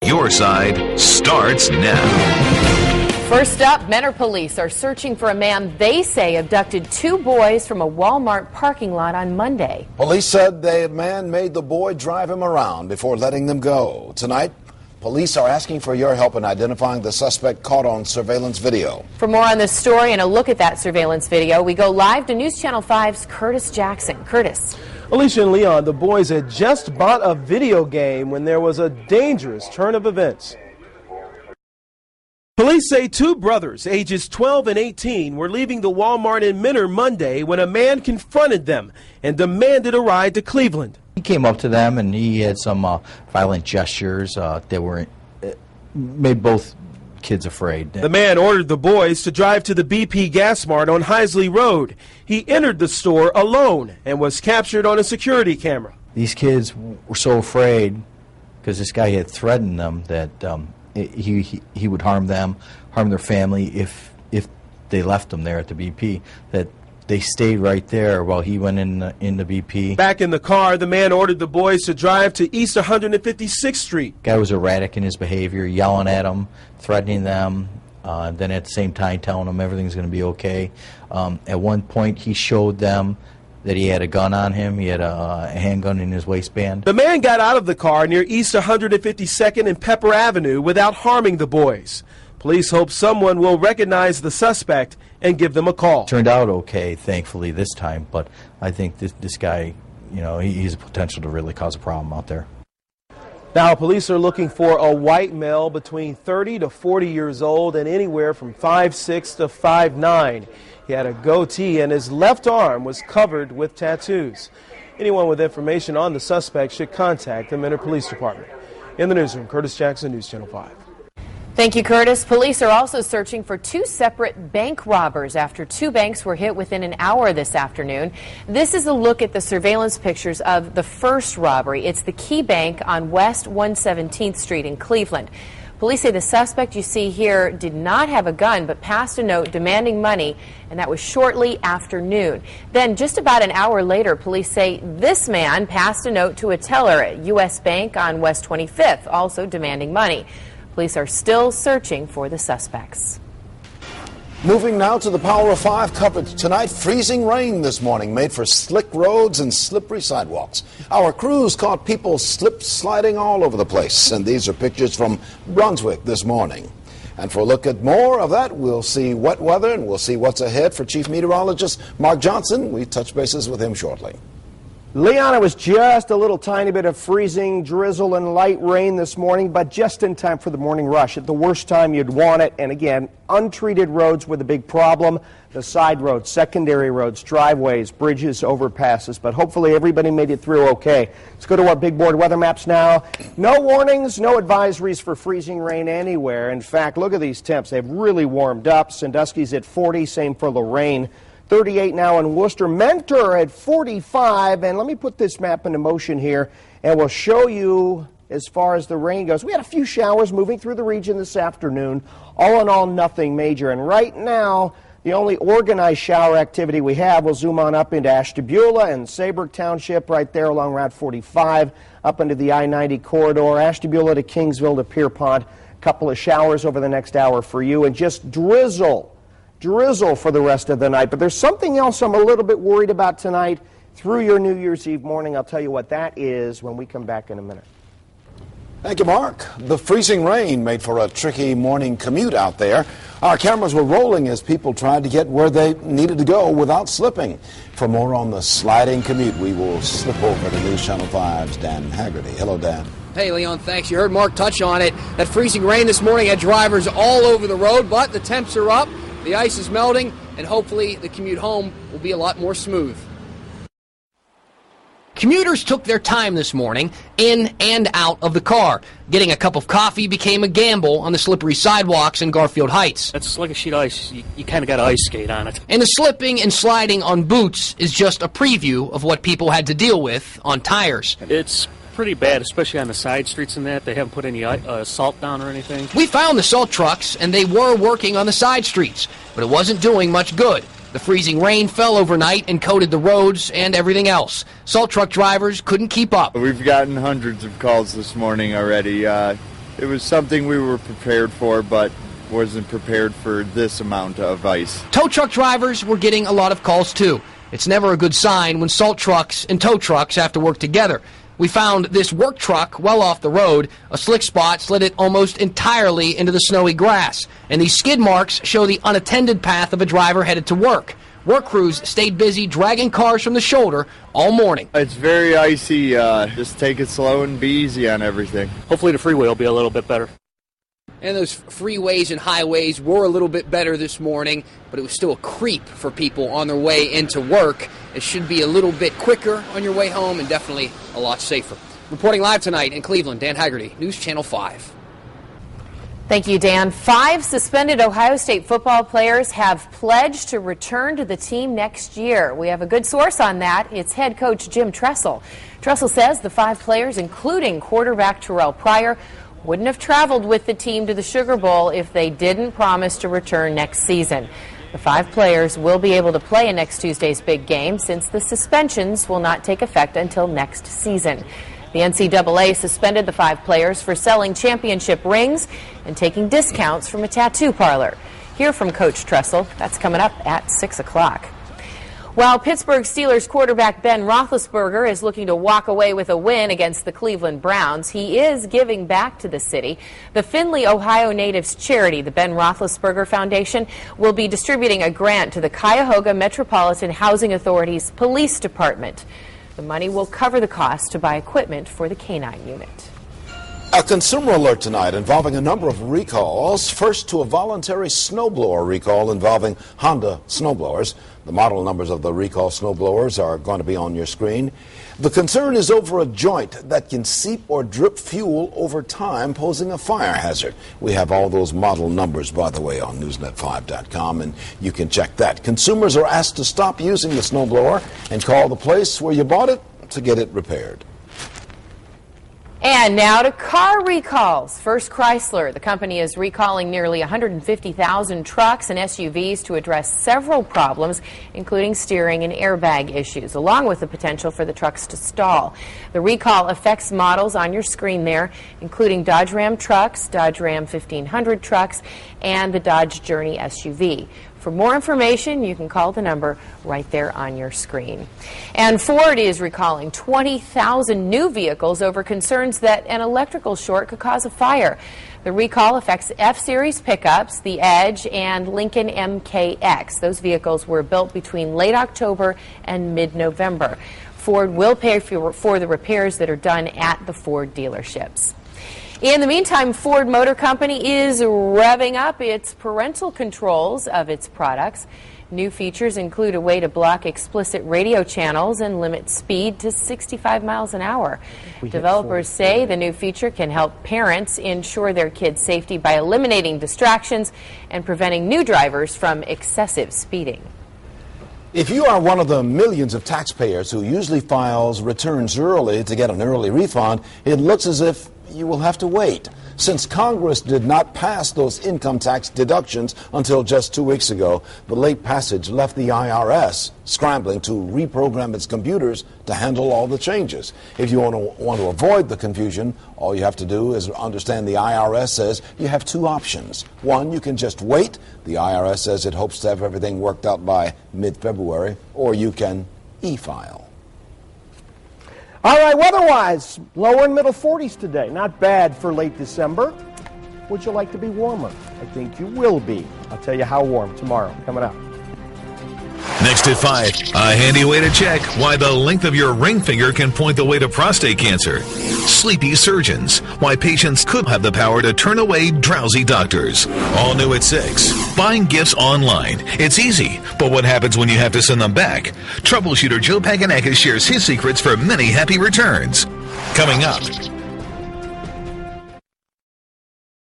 Your side starts now. First up, Mentor police are searching for a man they say abducted two boys from a Walmart parking lot on Monday. Police said the man made the boy drive him around before letting them go. Tonight, police are asking for your help in identifying the suspect caught on surveillance video. For more on this story and a look at that surveillance video, we go live to News Channel 5's Curtis Jackson. Curtis. Alicia and Leon, the boys had just bought a video game when there was a dangerous turn of events. Police say two brothers, ages 12 and 18, were leaving the Walmart in Mentor Monday when a man confronted them and demanded a ride to Cleveland. He came up to them and he had some violent gestures that made both kids afraid. The man ordered the boys to drive to the BP Gas Mart on Heisley Road. He entered the store alone and was captured on a security camera. These kids were so afraid because this guy had threatened them that he would harm them, harm their family if they left them there at the BP, that they stayed right there while he went in the BP. Back in the car, the man ordered the boys to drive to East 156th Street. Guy was erratic in his behavior, yelling at them, threatening them, then at the same time telling them everything's going to be okay. At one point, he showed them that he had a gun on him. He had a handgun in his waistband. The man got out of the car near East 152nd and Pepper Avenue without harming the boys. Police hope someone will recognize the suspect and give them a call. Turned out okay, thankfully, this time, but I think this guy, he's a potential to really cause a problem out there. Now, police are looking for a white male between 30 to 40 years old and anywhere from 5'6" to 5'9". He had a goatee and his left arm was covered with tattoos. Anyone with information on the suspect should contact the Mentor Police Department. In the newsroom, Curtis Jackson, News Channel 5. Thank you, Curtis. Police are also searching for two separate bank robbers after two banks were hit within an hour this afternoon. This is a look at the surveillance pictures of the first robbery. It's the Key Bank on West 117th Street in Cleveland. Police say the suspect you see here did not have a gun but passed a note demanding money, and that was shortly after noon. Then just about an hour later, police say this man passed a note to a teller at U.S. Bank on West 25th, also demanding money. Police are still searching for the suspects. Moving now to the Power of 5 coverage tonight. Freezing rain this morning made for slick roads and slippery sidewalks. Our crews caught people sliding all over the place, and these are pictures from Brunswick this morning. And for a look at more of that, we'll see wet weather and we'll see what's ahead for Chief Meteorologist Mark Johnson. We touch bases with him shortly. Leon, it was just a little tiny bit of freezing, drizzle, and light rain this morning, but just in time for the morning rush. At the worst time you'd want it. And again, untreated roads were the big problem. The side roads, secondary roads, driveways, bridges, overpasses. But hopefully everybody made it through okay. Let's go to our big board weather maps now. No warnings, no advisories for freezing rain anywhere. In fact, look at these temps. They've really warmed up. Sandusky's at 40, same for Lorraine. 38 now in Worcester. Mentor at 45. And let me put this map into motion here, and we'll show you as far as the rain goes. We had a few showers moving through the region this afternoon. All in all, nothing major. And right now, the only organized shower activity we have, we'll zoom on up into Ashtabula and Saybrook Township right there along Route 45, up into the I-90 corridor, Ashtabula to Kingsville to Pierpont. A couple of showers over the next hour for you, and just drizzle for the rest of the night. But there's something else I'm a little bit worried about tonight through your New Year's Eve morning. I'll tell you what that is when we come back in a minute. Thank you, Mark. The freezing rain made for a tricky morning commute out there. Our cameras were rolling as people tried to get where they needed to go without slipping. For more on the sliding commute, we will slip over to News Channel 5's Dan Haggerty. Hello, Dan. Hey, Leon, thanks. You heard Mark touch on it. That freezing rain this morning had drivers all over the road, but the temps are up. The ice is melting, and hopefully the commute home will be a lot more smooth. Commuters took their time this morning in and out of the car. Getting a cup of coffee became a gamble on the slippery sidewalks in Garfield Heights. It's like a sheet of ice. You kind of got to ice skate on it. And the slipping and sliding on boots is just a preview of what people had to deal with on tires. It's pretty bad, especially on the side streets and that. They haven't put any salt down or anything. We found the salt trucks, and they were working on the side streets, but it wasn't doing much good. The freezing rain fell overnight and coated the roads and everything else. Salt truck drivers couldn't keep up. We've gotten hundreds of calls this morning already. It was something we were prepared for, but wasn't prepared for this amount of ice. Tow truck drivers were getting a lot of calls too. It's never a good sign when salt trucks and tow trucks have to work together. We found this work truck well off the road. A slick spot slid it almost entirely into the snowy grass. And these skid marks show the unattended path of a driver headed to work. Work crews stayed busy dragging cars from the shoulder all morning. It's very icy. Just take it slow and be easy on everything. Hopefully the freeway will be a little bit better. And those freeways and highways were a little bit better this morning, but it was still a creep for people on their way into work. It should be a little bit quicker on your way home and definitely a lot safer. Reporting live tonight in Cleveland, Dan Haggerty, News Channel 5. Thank you, Dan. 5 suspended Ohio State football players have pledged to return to the team next year. We have a good source on that. It's head coach Jim Tressel. Tressel says the 5 players, including quarterback Terrell Pryor, wouldn't have traveled with the team to the Sugar Bowl if they didn't promise to return next season. The 5 players will be able to play in next Tuesday's big game since the suspensions will not take effect until next season. The NCAA suspended the 5 players for selling championship rings and taking discounts from a tattoo parlor. Hear from Coach Tressel. That's coming up at 6 o'clock. While Pittsburgh Steelers quarterback Ben Roethlisberger is looking to walk away with a win against the Cleveland Browns, he is giving back to the city. The Findlay, Ohio natives charity, the Ben Roethlisberger Foundation, will be distributing a grant to the Cuyahoga Metropolitan Housing Authority's police department. The money will cover the cost to buy equipment for the K-9 unit. A consumer alert tonight involving a number of recalls. First to a voluntary snowblower recall involving Honda snowblowers. The model numbers of the recall snowblowers are going to be on your screen. The concern is over a joint that can seep or drip fuel over time, posing a fire hazard. We have all those model numbers, by the way, on Newsnet5.com, and you can check that. Consumers are asked to stop using the snowblower and call the place where you bought it to get it repaired. And now to car recalls. First Chrysler. The company is recalling nearly 150,000 trucks and SUVs to address several problems, including steering and airbag issues, along with the potential for the trucks to stall. The recall affects models on your screen there, including Dodge Ram trucks, Dodge Ram 1500 trucks, and the Dodge Journey SUV. For more information, you can call the number right there on your screen. And Ford is recalling 20,000 new vehicles over concerns that an electrical short could cause a fire. The recall affects F-Series pickups, the Edge, and Lincoln MKX. Those vehicles were built between late October and mid-November. Ford will pay for the repairs that are done at the Ford dealerships. In the meantime, Ford Motor Company is revving up its parental controls of its products. New features include a way to block explicit radio channels and limit speed to 65 miles an hour. Developers say the new feature can help parents ensure their kids' safety by eliminating distractions and preventing new drivers from excessive speeding. If you are one of the millions of taxpayers who usually files returns early to get an early refund, it looks as if you will have to wait. Since Congress did not pass those income tax deductions until just 2 weeks ago, the late passage left the IRS scrambling to reprogram its computers to handle all the changes. If you want to avoid the confusion, all you have to do is understand the IRS says you have 2 options. One, you can just wait. The IRS says it hopes to have everything worked out by mid-February, or you can e-file. All right, weather-wise, lower and middle 40s today. Not bad for late December. Would you like to be warmer? I think you will be. I'll tell you how warm tomorrow. Coming up. Next at 5, a handy way to check why the length of your ring finger can point the way to prostate cancer. Sleepy surgeons, why patients could have the power to turn away drowsy doctors. All new at 6. Buying gifts online. It's easy, but what happens when you have to send them back? Troubleshooter Joe Paganakis shares his secrets for many happy returns. Coming up,